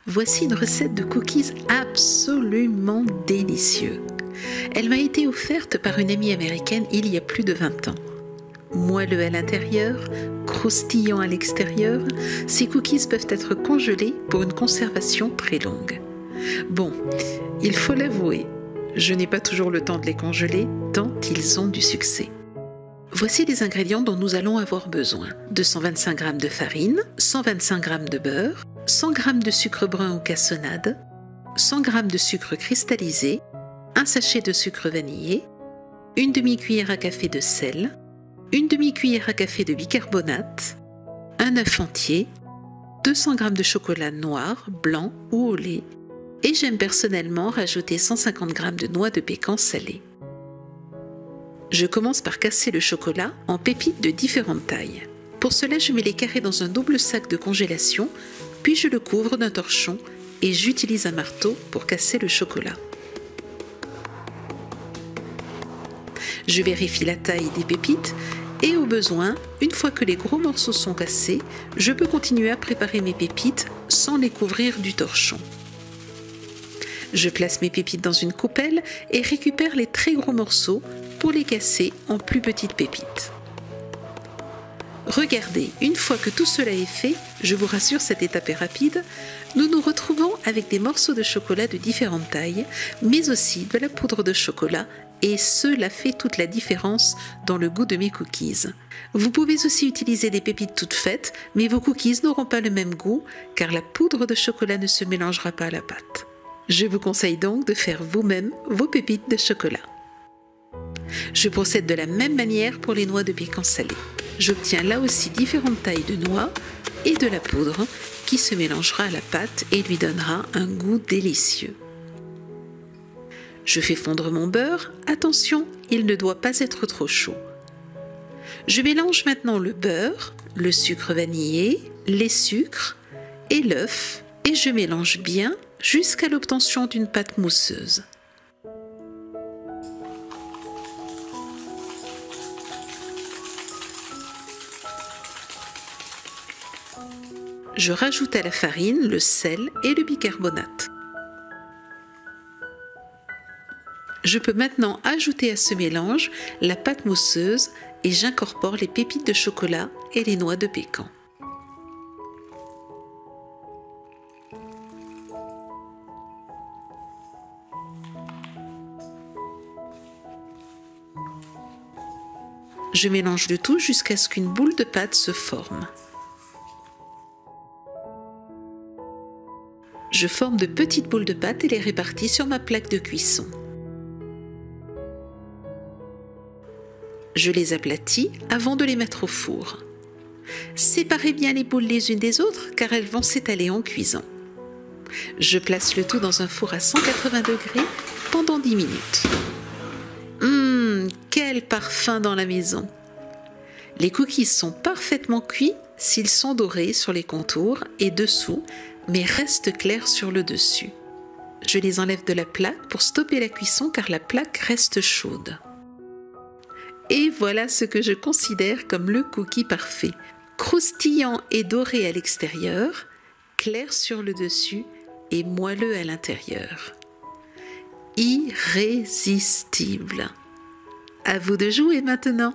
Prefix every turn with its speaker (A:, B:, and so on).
A: Voici une recette de cookies absolument délicieux. Elle m'a été offerte par une amie américaine il y a plus de 20 ans. Moelleux à l'intérieur, croustillant à l'extérieur, ces cookies peuvent être congelés pour une conservation très longue. Bon, il faut l'avouer, je n'ai pas toujours le temps de les congeler tant ils ont du succès. Voici les ingrédients dont nous allons avoir besoin. 225 g de farine, 125 g de beurre, 100 g de sucre brun ou cassonade, 100 g de sucre cristallisé, un sachet de sucre vanillé, une demi-cuillère à café de sel, une demi-cuillère à café de bicarbonate, un œuf entier, 200 g de chocolat noir, blanc ou au lait, et j'aime personnellement rajouter 150 g de noix de pécan salées. Je commence par casser le chocolat en pépites de différentes tailles. Pour cela, je mets les carrés dans un double sac de congélation, puis je le couvre d'un torchon et j'utilise un marteau pour casser le chocolat. Je vérifie la taille des pépites et au besoin, une fois que les gros morceaux sont cassés, je peux continuer à préparer mes pépites sans les couvrir du torchon. Je place mes pépites dans une coupelle et récupère les très gros morceaux pour les casser en plus petites pépites. Regardez, une fois que tout cela est fait, je vous rassure, cette étape est rapide, nous nous retrouvons avec des morceaux de chocolat de différentes tailles, mais aussi de la poudre de chocolat, et cela fait toute la différence dans le goût de mes cookies. Vous pouvez aussi utiliser des pépites toutes faites, mais vos cookies n'auront pas le même goût, car la poudre de chocolat ne se mélangera pas à la pâte. Je vous conseille donc de faire vous-même vos pépites de chocolat. Je procède de la même manière pour les noix de pécan salées. J'obtiens là aussi différentes tailles de noix et de la poudre qui se mélangera à la pâte et lui donnera un goût délicieux. Je fais fondre mon beurre. Attention, il ne doit pas être trop chaud. Je mélange maintenant le beurre, le sucre vanillé, les sucres et l'œuf et je mélange bien jusqu'à l'obtention d'une pâte mousseuse. Je rajoute à la farine le sel et le bicarbonate. Je peux maintenant ajouter à ce mélange la pâte mousseuse et j'incorpore les pépites de chocolat et les noix de pécan. Je mélange le tout jusqu'à ce qu'une boule de pâte se forme. Je forme de petites boules de pâte et les répartis sur ma plaque de cuisson. Je les aplatis avant de les mettre au four. Séparez bien les boules les unes des autres car elles vont s'étaler en cuisant. Je place le tout dans un four à 180 degrés pendant 10 minutes. Quel parfum dans la maison! Les cookies sont parfaitement cuits s'ils sont dorés sur les contours et dessous, mais restent clairs sur le dessus. Je les enlève de la plaque pour stopper la cuisson car la plaque reste chaude. Et voilà ce que je considère comme le cookie parfait. Croustillant et doré à l'extérieur, clair sur le dessus et moelleux à l'intérieur. Irrésistible. À vous de jouer maintenant!